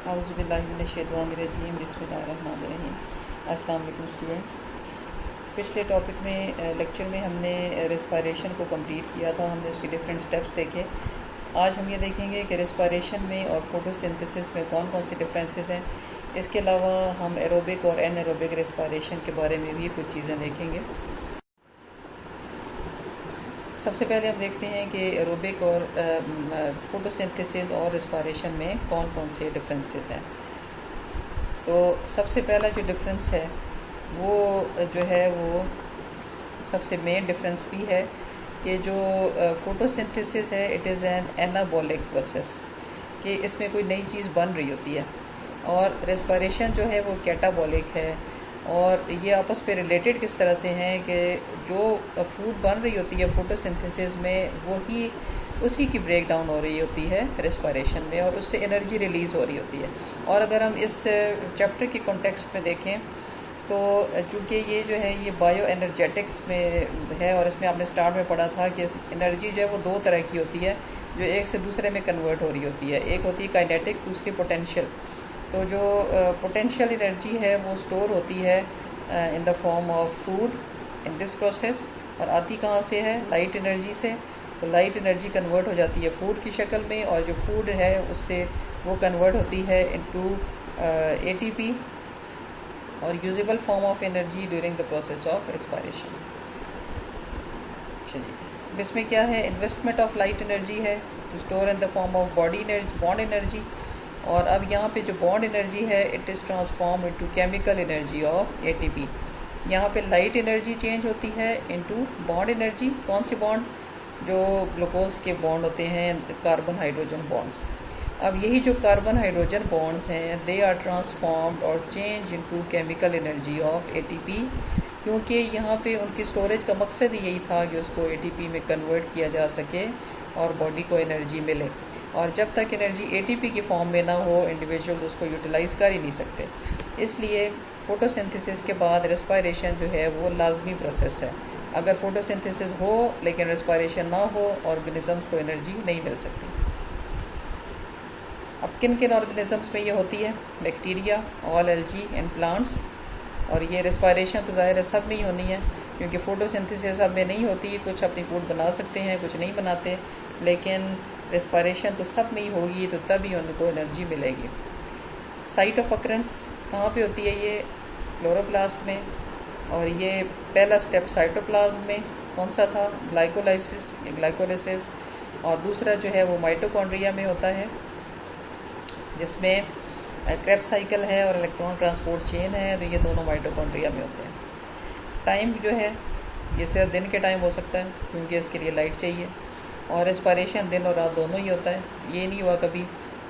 औज़ुबिल्लाहिमिनश्शैतानिर्रजीम बिस्मिल्लाहिर्रहमानिर्रहीम। अस्सलाम वालेकुम स्टूडेंट्स। पिछले टॉपिक में लेक्चर में हमने रेस्पिरेशन को कंप्लीट किया था। हमने उसके डिफरेंट स्टेप्स देखे। आज हम ये देखेंगे कि रेस्पिरेशन में और फोटोसिंथेसिस में कौन कौन से डिफरेंसेस हैं। इसके अलावा हम एरोबिक और एनारोबिक रेस्पिरेशन के बारे में भी कुछ चीज़ें देखेंगे। सबसे पहले हम देखते हैं कि एरोबिक और फोटोसिंथेसिस और रेस्पिरेशन में कौन कौन से डिफरेंसेस हैं। तो सबसे पहला जो डिफरेंस है वो जो है वो सबसे मेन डिफरेंस भी है कि जो फोटोसिंथेसिस है it is an anabolic process, कि इसमें कोई नई चीज़ बन रही होती है, और रेस्पिरेशन जो है वो कैटाबॉलिक है। और ये आपस में रिलेटेड किस तरह से हैं कि जो फूड बन रही होती है फोटोसिंथेसिस में वो ही उसी की ब्रेक डाउन हो रही होती है रेस्पिरेशन में, और उससे एनर्जी रिलीज़ हो रही होती है। और अगर हम इस चैप्टर के कॉन्टेक्स्ट में देखें तो चूँकि ये जो है ये बायो एनर्जेटिक्स में है, और इसमें आपने स्टार्ट में पढ़ा था कि एनर्जी जो है वो दो तरह की होती है जो एक से दूसरे में कन्वर्ट हो रही होती है। एक होती है काइनेटिक, दूसरी पोटेंशियल। तो जो पोटेंशियल एनर्जी है वो स्टोर होती है इन the form of food in this process, और आती कहाँ से है? लाइट एनर्जी से। तो लाइट एनर्जी कन्वर्ट हो जाती है फूड की शक्ल में, और जो फूड है उससे वो कन्वर्ट होती है इनटू एटीपी और usable form of energy during the process of respiration. अच्छा जी, इसमें क्या है? इन्वेस्टमेंट ऑफ लाइट एनर्जी है to store in the form of bond energy. और अब यहाँ पे जो बॉन्ड एनर्जी है it is transform into chemical energy of ATP. यहाँ पे लाइट एनर्जी चेंज होती है इनटू बॉन्ड एनर्जी। कौन सी बॉन्ड? जो ग्लूकोज के बॉन्ड होते हैं, कार्बन हाइड्रोजन बॉन्ड्स। अब यही जो कार्बन हाइड्रोजन बॉन्ड्स हैं दे आर ट्रांसफॉर्म्ड और change into chemical energy of ATP, क्योंकि यहाँ पे उनकी स्टोरेज का मकसद ही यही था कि उसको एटीपी में कन्वर्ट किया जा सके और बॉडी को एनर्जी मिले। और जब तक एनर्जी एटीपी की फॉर्म में ना हो इंडिविजुअल उसको यूटिलाइज़ कर ही नहीं सकते। इसलिए फोटोसिंथेसिस के बाद रेस्पिरेशन जो है वो लाजमी प्रोसेस है। अगर फोटोसिंथेसिस हो लेकिन रेस्पिरेशन ना हो ऑर्गेनिजम्स को एनर्जी नहीं मिल सकती। अब किन किन ऑर्गेनिजम्स में ये होती है? Bacteria, all algae and plants. और ये रेस्पिरेशन तो ज़ाहिर है सब में ही होनी है, क्योंकि फोटोसिंथेसिस सब में नहीं होती। कुछ अपनी फूड बना सकते हैं, कुछ नहीं बनाते, लेकिन रेस्पिरेशन तो सब में ही होगी, तो तभी उनको एनर्जी मिलेगी। साइट ऑफ अकरेंस कहाँ पे होती है? ये क्लोरोप्लास्ट में। और ये पहला स्टेप साइटोप्लाज्म में कौन सा था? ग्लाइकोलाइसिस। और दूसरा जो है वो माइटोकॉन्ड्रिया में होता है, जिसमें क्रेब्स साइकिल है और इलेक्ट्रॉन ट्रांसपोर्ट चेन है। तो ये दोनों माइटोकॉन्ड्रिया में होते हैं। टाइम जो है ये सिर्फ दिन के टाइम हो सकता है, क्योंकि इसके लिए लाइट चाहिए। और रेस्पिरेशन दिन और रात दोनों ही होता है। ये नहीं हुआ कभी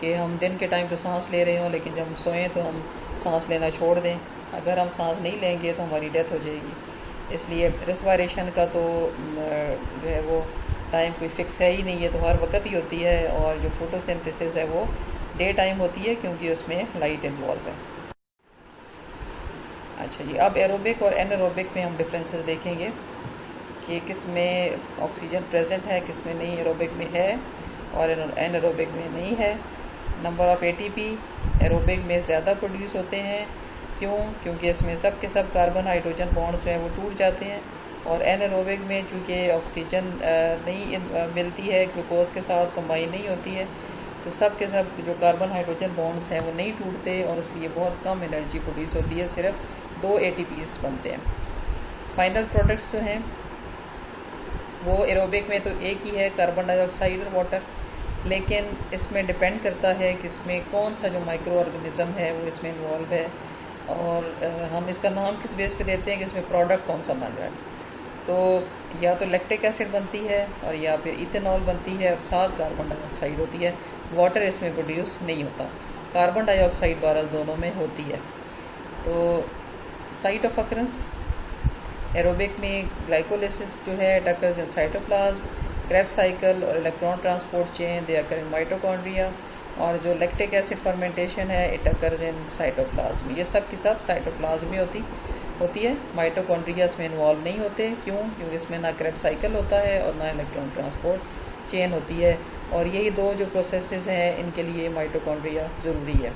कि हम दिन के टाइम तो सांस ले रहे हों लेकिन जब हम सोएं तो हम सांस लेना छोड़ दें। अगर हम सांस नहीं लेंगे तो हमारी डेथ हो जाएगी। इसलिए रेस्पिरेशन का तो जो है वो टाइम कोई फिक्स है ही नहीं है, तो हर वक्त ही होती है। और जो फोटोसिंथेसिस है वो डे टाइम होती है, क्योंकि उसमें लाइट इन्वॉल्व है। अच्छा जी, अब एरोबिक और एनारोबिक में हम डिफरेंसेस देखेंगे कि किस में ऑक्सीजन प्रेजेंट है, किस में नहीं। एरोबिक में है और एनारोबिक में नहीं है। नंबर ऑफ़ एटीपी एरोबिक में ज़्यादा प्रोड्यूस होते हैं। क्यों? क्योंकि इसमें सब के सब कार्बन हाइड्रोजन बॉन्ड्स जो हैं वो टूट जाते हैं। और एनारोबिक में चूँकि ऑक्सीजन नहीं मिलती है, ग्लूकोज के साथ कंबाइन नहीं होती है, तो सब के सब जो कार्बन हाइड्रोजन बॉन्ड्स हैं वो नहीं टूटते, और इसलिए बहुत कम एनर्जी प्रोड्यूस होती है। सिर्फ 2 एटीपीज़ बनते हैं। फाइनल प्रोडक्ट्स जो हैं वो एरोबिक में तो एक ही है, कार्बन डाइऑक्साइड और वाटर। लेकिन इसमें डिपेंड करता है कि इसमें कौन सा जो माइक्रो ऑर्गेनिज़म है वो इसमें इन्वॉल्व है, और हम इसका नाम किस बेस पे देते हैं कि इसमें प्रोडक्ट कौन सा बन रहा है। तो या तो लैक्टिक एसिड बनती है, और या फिर इथेनॉल बनती है, और साथ कार्बन डाइऑक्साइड होती है। वाटर इसमें प्रोड्यूस नहीं होता। कार्बन डाइऑक्साइड बहरहाल दोनों में होती है। तो साइट ऑफ अकरेंस एरोबिक में ग्लाइकोलाइसिस जो है it occurs in cytoplasm, Krebs cycle और electron transport chain they occur in mitochondria. और जो लैक्टिक एसिड फर्मेंटेशन है इट अकर्स इन साइटोप्लाज्म। ये सब की सब साइटोप्लाज्म में होती है। माइटोकॉन्ड्रिया इसमें इन्वॉल्व नहीं होते। क्यों? क्योंकि इसमें ना क्रेब्स साइकिल होता है और ना इलेक्ट्रॉन ट्रांसपोर्ट चेन होती है। और यही दो जो प्रोसेसेस हैं इनके लिए माइटोकॉन्ड्रिया ज़रूरी है।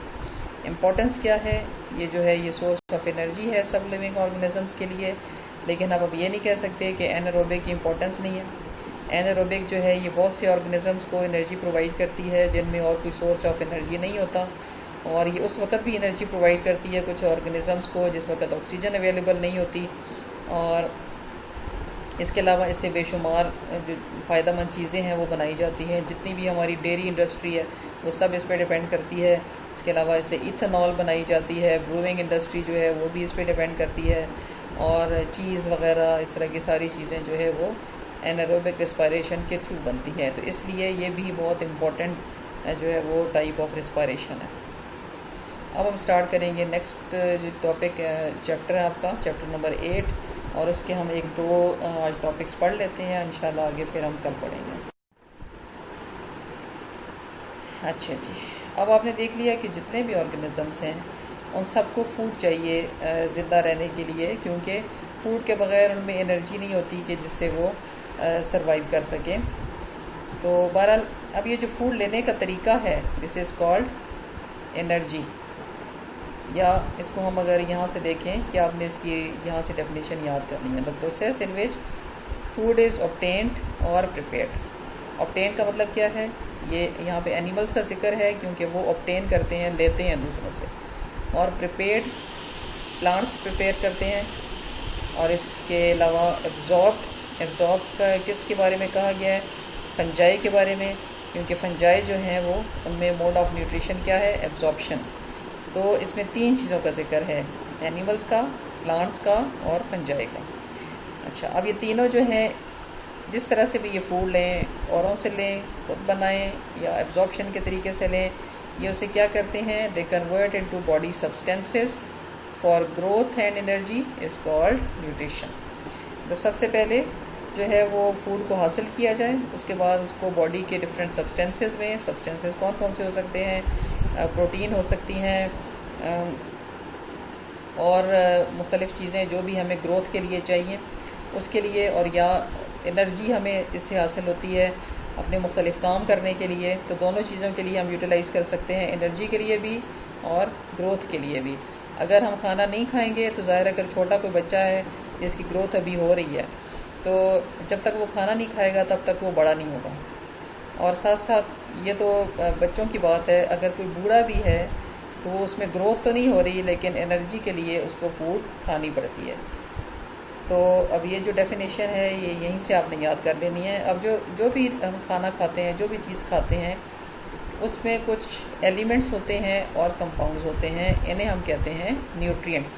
इम्पोर्टेंस क्या है, ये जो है ये सोर्स ऑफ एनर्जी है सब लिविंग ऑर्गेनिजम्स के लिए। लेकिन अब ये नहीं कह सकते कि एनारोबिक की इम्पोर्टेंस नहीं है। एनारोबिक जो है ये बहुत से ऑर्गेनिजम्स को एनर्जी प्रोवाइड करती है जिनमें और कोई सोर्स ऑफ एनर्जी नहीं होता, और ये उस वक्त भी एनर्जी प्रोवाइड करती है कुछ ऑर्गेनिजम्स को जिस वक्त ऑक्सीजन अवेलेबल नहीं होती। और इसके अलावा इससे बेशुमार जो फ़ायदेमंद चीज़ें हैं वो बनाई जाती हैं। जितनी भी हमारी डेयरी इंडस्ट्री है वो सब इस पर डिपेंड करती है। इसके अलावा इससे इथेनॉल बनाई जाती है, ब्रूइंग इंडस्ट्री जो है वो भी इस पर डिपेंड करती है, और चीज़ वगैरह इस तरह की सारी चीज़ें जो है वो एनारोबिक रिस्पायरेशन के थ्रू बनती हैं। तो इसलिए ये भी बहुत इम्पोर्टेंट जो है वो टाइप ऑफ रिस्पायरेशन है। अब हम स्टार्ट करेंगे नेक्स्ट जो टॉपिक चैप्टर है आपका, चैप्टर नंबर 8, और उसके हम 1-2 आज टॉपिक्स पढ़ लेते हैं, इंशाल्लाह आगे फिर हम कल पढ़ेंगे। अच्छा जी, अब आपने देख लिया कि जितने भी ऑर्गेनिजम्स हैं उन सबको फूड चाहिए ज़िंदा रहने के लिए, क्योंकि फूड के बगैर उनमें एनर्जी नहीं होती कि जिससे वो सरवाइव कर सकें। तो बहरहाल अब ये जो फूड लेने का तरीका है दिस इज़ कॉल्ड एनर्जी, या इसको हम अगर यहाँ से देखें कि आपने इसकी यहाँ से डेफिनेशन याद करनी है। The process in which food is obtained और प्रिपेयर्ड। ऑब्टेन का मतलब क्या है, ये यहाँ पे एनिमल्स का जिक्र है क्योंकि वो ऑब्टेन करते हैं, लेते हैं दूसरों से, और प्रिपेयर्ड प्लांट्स प्रिपेयर करते हैं। और इसके अलावा एब्जॉर्ब का किसके बारे में कहा गया है, फंजाई के बारे में, क्योंकि फंजाई जो हैं वो उनमें मोड ऑफ न्यूट्रिशन क्या है, एब्जॉर्प्शन। तो इसमें 3 चीज़ों का जिक्र है, एनिमल्स का, प्लांट्स का और फंजाई का। अच्छा, अब ये तीनों जो हैं जिस तरह से भी ये फूड लें, औरों से लें, खुद बनाएं या एब्जॉर्प्शन के तरीके से लें, ये उसे क्या करते हैं, they convert into body substances for growth and energy is called nutrition. तो सबसे पहले जो है वो फूड को हासिल किया जाए, उसके बाद उसको बॉडी के डिफरेंट सब्सटेंसेस में, सब्सटेंसेस कौन कौन से हो सकते हैं, प्रोटीन हो सकती हैं और मुख्तलिफ़ चीज़ें जो भी हमें ग्रोथ के लिए चाहिए उसके लिए, और या एनर्जी हमें इससे हासिल होती है अपने मुख्तलिफ़ काम करने के लिए। तो दोनों चीज़ों के लिए हम यूटिलाइज़ कर सकते हैं, एनर्जी के लिए भी और ग्रोथ के लिए भी। अगर हम खाना नहीं खाएंगे तो ज़ाहिर अगर छोटा कोई बच्चा है जिसकी ग्रोथ अभी हो रही है, तो जब तक वो खाना नहीं खाएगा तब तक वो बड़ा नहीं होगा। और साथ साथ ये तो बच्चों की बात है, अगर कोई बूढ़ा भी है तो वो उसमें ग्रोथ तो नहीं हो रही लेकिन एनर्जी के लिए उसको फूड खानी पड़ती है। तो अब ये जो डेफिनेशन है ये यहीं से आपने याद कर लेनी है। अब जो भी हम खाना खाते हैं, जो भी चीज़ खाते हैं, उसमें कुछ एलिमेंट्स होते हैं और कंपाउंड्स होते हैं, इन्हें हम कहते हैं न्यूट्रिएंट्स।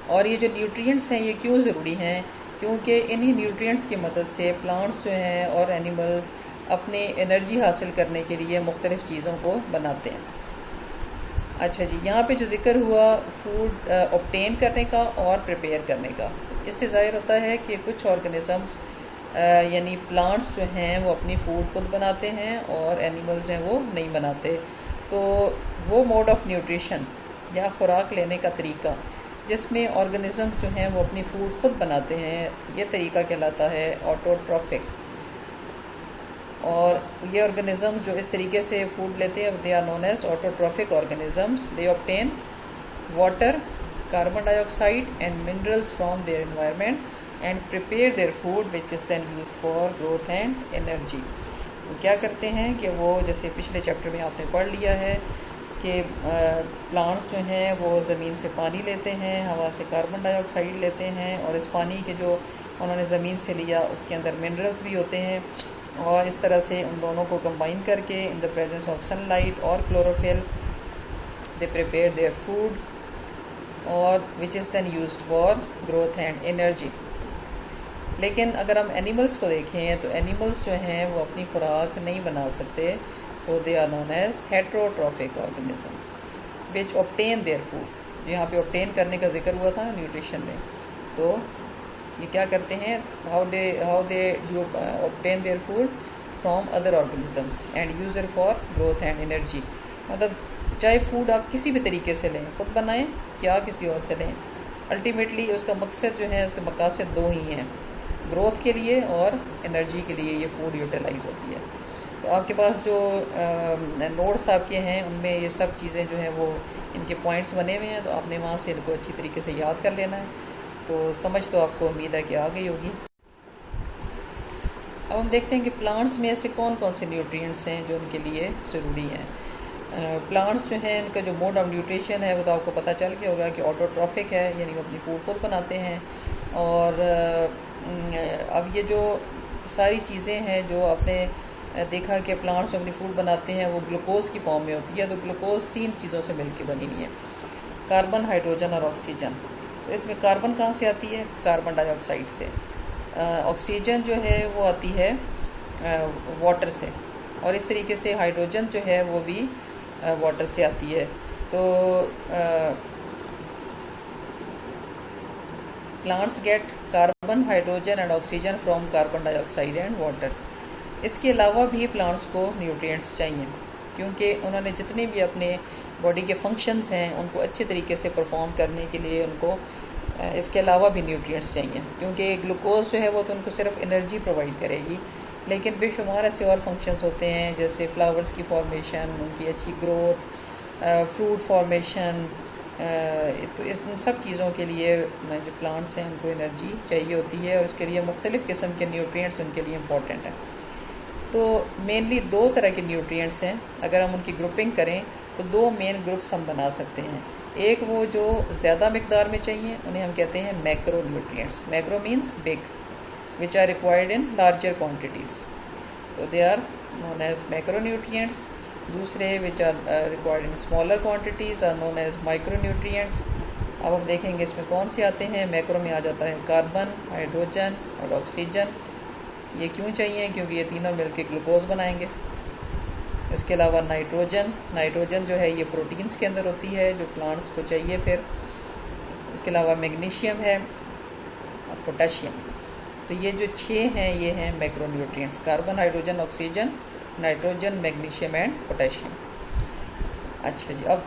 और ये जो न्यूट्रिएंट्स हैं ये क्यों ज़रूरी हैं, क्योंकि इन्हीं न्यूट्रिएंट्स की मदद से प्लांट्स जो हैं और एनिमल्स अपने एनर्जी हासिल करने के लिए मुख्तलिफ़ चीज़ों को बनाते हैं। अच्छा जी, यहाँ पे जो जिक्र हुआ फूड ऑब्टेन करने का और प्रिपेयर करने का, तो इससे ज़ाहिर होता है कि कुछ ऑर्गेनिजम्स यानी प्लांट्स जो हैं वो अपनी फूड खुद बनाते हैं और एनिमल्स जो हैं वो नहीं बनाते। तो वो मोड ऑफ न्यूट्रिशन या खुराक लेने का तरीका जिसमें ऑर्गेनिजम्स जो हैं वो अपनी फूड खुद बनाते हैं, ये तरीका कहलाता है ऑटोट्रॉफिक। और ये ऑर्गेनिजम्स जो इस तरीके से फूड लेते हैं they are known as autotrophic organisms. They obtain water, carbon dioxide and minerals from their environment and prepare their food which is then used for growth and energy. वो क्या करते हैं कि वो जैसे पिछले चैप्टर में आपने पढ़ लिया है कि प्लांट्स जो हैं वो ज़मीन से पानी लेते हैं, हवा से कार्बन डाइऑक्साइड लेते हैं, और इस पानी के जो उन्होंने ज़मीन से लिया उसके अंदर मिनरल्स भी होते हैं, और इस तरह से उन दोनों को कंबाइन करके in the presence of sunlight और chlorophyll they prepare their food और which is then used for growth and energy. लेकिन अगर हम एनिमल्स को देखें तो एनिमल्स जो हैं वो अपनी खुराक नहीं बना सकते। So they are known as heterotrophic organisms which obtain their food. यहाँ पे ऑब्टेन करने का जिक्र हुआ था ना न्यूट्रिशन में, तो ये क्या करते हैं, how they obtain their food from other organisms and use it for growth and energy. मतलब चाहे फूड आप किसी भी तरीके से लें, खुद बनाएं या किसी और से लें, अल्टीमेटली उसका मकसद जो है, उसके मकासद 2 ही हैं, ग्रोथ के लिए और एनर्जी के लिए ये फूड यूटिलाइज होती है। तो आपके पास जो नोट्स आपके हैं उनमें ये सब चीज़ें जो हैं वो इनके पॉइंट्स बने हुए हैं, तो आपने वहाँ से इनको अच्छी तरीके से याद कर लेना है। तो समझ तो आपको उम्मीद है कि आ गई होगी। अब हम देखते हैं कि प्लांट्स में ऐसे कौन कौन से न्यूट्रिएंट्स हैं जो उनके लिए ज़रूरी हैं। प्लांट्स जो हैं इनका जो मोड ऑफ न्यूट्रिशन है वो तो आपको पता चल गया होगा कि ऑटोट्रॉफिक है, यानी वो अपनी फूड खुद बनाते हैं। और अब ये जो सारी चीज़ें हैं जो आपने देखा कि प्लांट्स अपनी फूड बनाते हैं वो ग्लूकोज की फॉर्म में होती है। तो ग्लूकोज 3 चीज़ों से मिलकर बनी हुई है, कार्बन, हाइड्रोजन और ऑक्सीजन। तो इसमें कार्बन कहाँ से आती है? कार्बन डाइऑक्साइड से। ऑक्सीजन जो है वो आती है वाटर से, और इस तरीके से हाइड्रोजन जो है वो भी वाटर से आती है। तो plants get carbon, hydrogen and oxygen from carbon dioxide and water. इसके अलावा भी प्लांट्स को न्यूट्रिएंट्स चाहिए, क्योंकि उन्होंने जितने भी अपने बॉडी के फंक्शंस हैं उनको अच्छे तरीके से परफॉर्म करने के लिए उनको इसके अलावा भी न्यूट्रिएंट्स चाहिए। क्योंकि ग्लूकोज जो है वो तो उनको सिर्फ एनर्जी प्रोवाइड करेगी, लेकिन बेशुमार ऐसे और फंक्शंस होते हैं जैसे फ्लावर्स की फॉर्मेशन, उनकी अच्छी ग्रोथ, फ्रूट फॉर्मेशन। तो इन सब चीज़ों के लिए जो प्लांट्स हैं उनको एनर्जी चाहिए होती है, और उसके लिए मुख्तलिफ़ किस्म के न्यूट्रिएंट्स उनके लिए इम्पॉर्टेंट हैं। तो मेनली 2 तरह के न्यूट्रिएंट्स हैं। अगर हम उनकी ग्रुपिंग करें तो 2 मेन ग्रुप्स हम बना सकते हैं। एक वो जो ज़्यादा मकदार में चाहिए, उन्हें हम कहते हैं macro nutrients. Macro means big, which are required in larger quantities. तो they are known as macronutrients. दूसरे which are required in smaller quantities are known as micronutrients. अब हम देखेंगे इसमें कौन से आते हैं। मैक्रो में आ जाता है कार्बन, हाइड्रोजन और ऑक्सीजन। ये क्यों चाहिए? क्योंकि ये तीनों मिलकर ग्लूकोज बनाएंगे। इसके अलावा नाइट्रोजन, नाइट्रोजन जो है ये प्रोटीन्स के अंदर होती है जो प्लांट्स को चाहिए। फिर इसके अलावा मैग्नीशियम है और पोटेशियम। तो ये जो 6 हैं ये हैं macronutrients, carbon, hydrogen, oxygen, nitrogen, magnesium and potassium. अच्छा जी, अब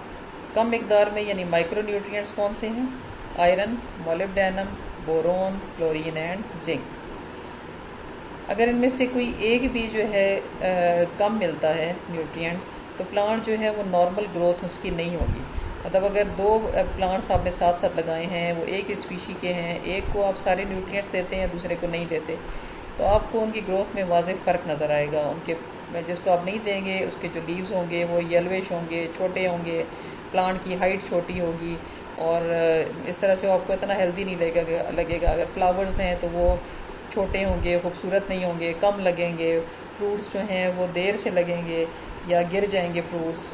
कम मिकदार में यानी माइक्रोन्यूट्रिएंट्स कौन से हैं? Iron, molybdenum, boron, chlorine and zinc. अगर इनमें से कोई एक भी जो है कम मिलता है न्यूट्रिएंट, तो प्लांट जो है वो नॉर्मल ग्रोथ उसकी नहीं होगी। मतलब अगर 2 प्लांट्स आपने साथ साथ लगाए हैं, वो एक स्पीशी के हैं, एक को आप सारे न्यूट्रिएंट्स देते हैं, दूसरे को नहीं देते, तो आपको उनकी ग्रोथ में वाज़ेह फ़र्क नज़र आएगा। उनके जिसको आप नहीं देंगे उसके जो लीव्स होंगे वो येलोइश होंगे, छोटे होंगे, प्लांट की हाइट छोटी होगी, और इस तरह से वो आपको इतना हेल्दी नहीं लगेगा। अगर फ्लावर्स हैं तो वो छोटे होंगे, खूबसूरत नहीं होंगे, कम लगेंगे। फ्रूट्स जो हैं वो देर से लगेंगे या गिर जाएंगे फ्रूट्स।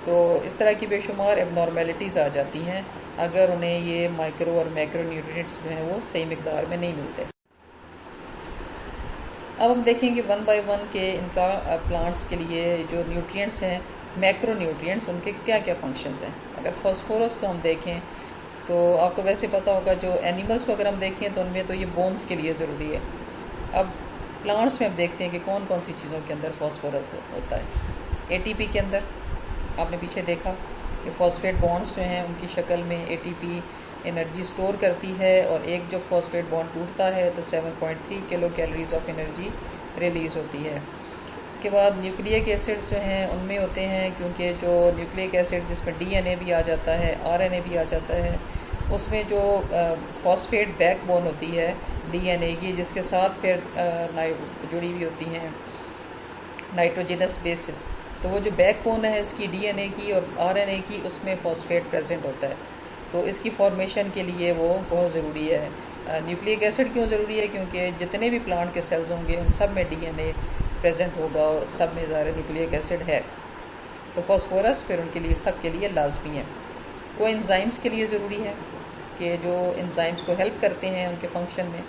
तो इस तरह की बेशुमार एबनॉर्मेलिटीज़ आ जाती हैं अगर उन्हें ये माइक्रो और मैक्रो न्यूट्रिएंट्स जो हैं वो सही मिकदार में नहीं मिलते। अब हम देखेंगे 1 बाय 1 के इनका प्लांट्स के लिए जो न्यूट्रिएंट्स हैं, मैक्रो न्यूट्रिएंट्स, उनके क्या क्या फंक्शंस हैं। अगर फॉस्फोरस को हम देखें तो आपको वैसे पता होगा, जो एनिमल्स को अगर हम देखें तो उनमें तो ये बोन्स के लिए ज़रूरी है। अब प्लांट्स में हम देखते हैं कि कौन कौन सी चीज़ों के अंदर फॉस्फोरस होता है। एटीपी के अंदर आपने पीछे देखा कि फॉस्फेट बॉन्ड्स जो हैं उनकी शक्ल में एटीपी एनर्जी स्टोर करती है, और एक जब फॉस्फेट बॉन्ड टूटता है तो 7.3 kilo calories of energy release होती है। इसके बाद न्यूक्लिक एसिड्स जो हैं उनमें होते हैं, क्योंकि जो न्यूक्लिक एसिड जिसमें डीएनए भी आ जाता है, आरएनए भी आ जाता है, उसमें जो फॉस्फेट बैकबोन होती है डीएनए की, जिसके साथ फिर जुड़ी हुई होती हैं नाइट्रोजनस बेसिस। तो वो जो बैकबोन है इसकी डीएनए की और आरएनए की, उसमें फॉस्फेट प्रेजेंट होता है। तो इसकी फॉर्मेशन के लिए वो बहुत ज़रूरी है। न्यूक्लिक एसिड क्यों ज़रूरी है? क्योंकि जितने भी प्लांट के सेल्स होंगे उन सब में डीएनए प्रेजेंट होगा और सब में ज़्यादा न्यूक्लिक एसिड है। तो फॉस्फोरस फिर उनके लिए सब के लिए लाजमी है। को एंजाइम्स के लिए ज़रूरी है कि जो एंजाइम्स को हेल्प करते हैं उनके फंक्शन में।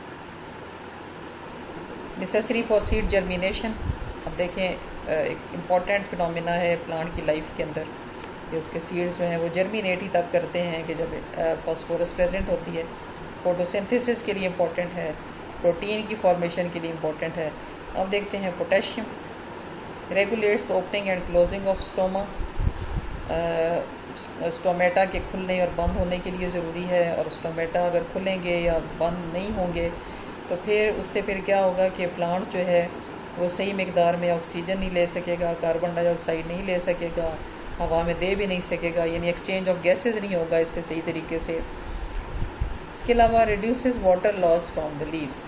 Necessary for seed germination. अब देखें एक इम्पॉर्टेंट फिनोमिना है प्लांट की लाइफ के अंदर कि उसके सीड्स जो हैं वो जर्मिनेट ही तब करते हैं कि जब फॉस्फोरस प्रेजेंट होती है। फोटोसिंथेसिस के लिए इम्पॉर्टेंट है, प्रोटीन की फॉर्मेशन के लिए इम्पॉर्टेंट है। अब देखते हैं potassium. Regulates the opening and closing of stoma. Stomata के खुलने और बंद होने के लिए ज़रूरी है, और स्टोमेटा अगर खुलेंगे या बंद नहीं होंगे तो फिर उससे फिर क्या होगा कि प्लांट जो है वो सही मकदार में ऑक्सीजन नहीं ले सकेगा, कार्बन डाइऑक्साइड नहीं ले सकेगा, हवा में दे भी नहीं सकेगा, यानी एक्सचेंज ऑफ गैसेज नहीं होगा इससे सही तरीके से। इसके अलावा reduces water loss from the leaves,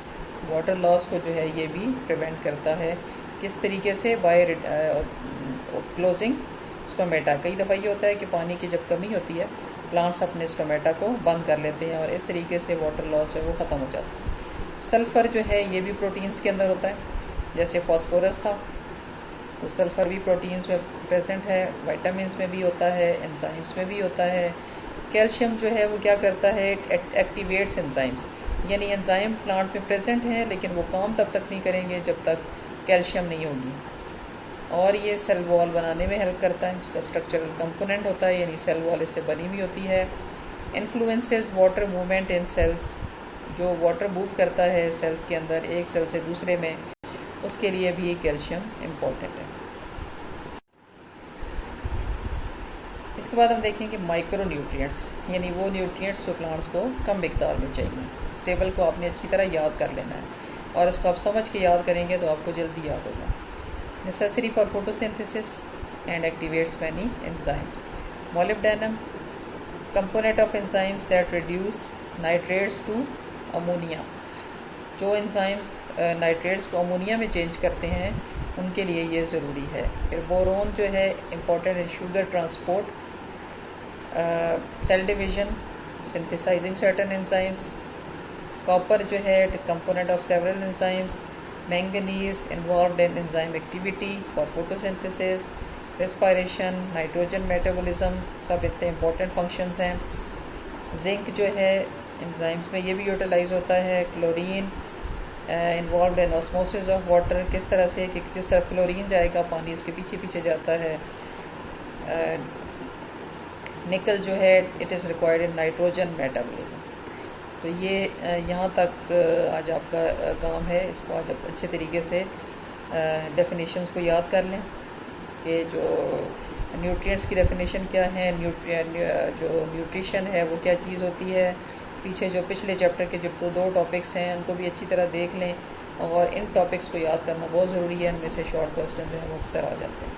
water loss को जो है ये भी प्रिवेंट करता है। किस तरीके से? By closing stomata. कई दफ़ा ये होता है कि पानी की जब कमी होती है प्लांट्स अपने स्टोमेटा को बंद कर लेते हैं और इस तरीके से वाटर लॉस जो है वो ख़त्म हो जाता है। सल्फ़र जो है ये भी प्रोटीन्स के अंदर होता है, जैसे फॉस्फोरस था तो सल्फ़र भी प्रोटीन्स में प्रेजेंट है, विटामिन्स में भी होता है, एंजाइम्स में भी होता है। कैल्शियम जो है वो क्या करता है? एक्टिवेट्स एंजाइम्स, यानी एंजाइम प्लांट में प्रेजेंट हैं लेकिन वो काम तब तक नहीं करेंगे जब तक कैल्शियम नहीं होगी। और ये सेल वॉल बनाने में हेल्प करता है, उसका स्ट्रक्चरल कंपोनेंट होता है, यानी सेल वॉल इससे बनी हुई होती है। Influences water movement in cells, जो वाटर मूव करता है सेल्स के अंदर एक सेल से दूसरे में, उसके लिए भी कैल्शियम इम्पोर्टेंट है। इसके बाद हम देखेंगे माइक्रो न्यूट्रिएंट्स, यानी वो न्यूट्रिएंट्स जो प्लांट्स को कम मिकदार में चाहिए। इस टेबल को आपने अच्छी तरह याद कर लेना है और उसको आप समझ के याद करेंगे तो आपको जल्दी याद होगा। Necessary for photosynthesis and activates many enzymes. Molybdenum, component of enzymes that reduce nitrates to ammonia, जो एंजाइम्स नाइट्रेट्स को अमोनिया में चेंज करते हैं उनके लिए ये ज़रूरी है। फिर बोरोन जो है important in sugar transport, cell division, synthesising certain enzymes. Copper जो है component of several enzymes. Manganese involved in enzyme activity for photosynthesis, respiration, nitrogen metabolism, सब इतने इम्पोर्टेंट फंक्शंस हैं। जिंक जो है एंजाइम्स में ये भी यूटिलाइज होता है। Chlorine involve in osmosis of water, किस तरह से कि जिस तरफ क्लोरीन जाएगा पानी उसके पीछे पीछे जाता है। निकल जो है it is required in nitrogen metabolism. तो ये यहाँ तक आज आपका काम है, इसको आज आप अच्छे तरीके से डेफिनेशंस को याद कर लें कि जो न्यूट्रिएंट्स की डेफिनेशन क्या है, जो न्यूट्रिशन है वो क्या चीज़ होती है। पीछे जो पिछले चैप्टर के जो दो टॉपिक्स हैं उनको भी अच्छी तरह देख लें और इन टॉपिक्स को याद करना बहुत ज़रूरी है, इनमें से शॉर्ट क्वेश्चन जो है वो अक्सर आ जाते हैं।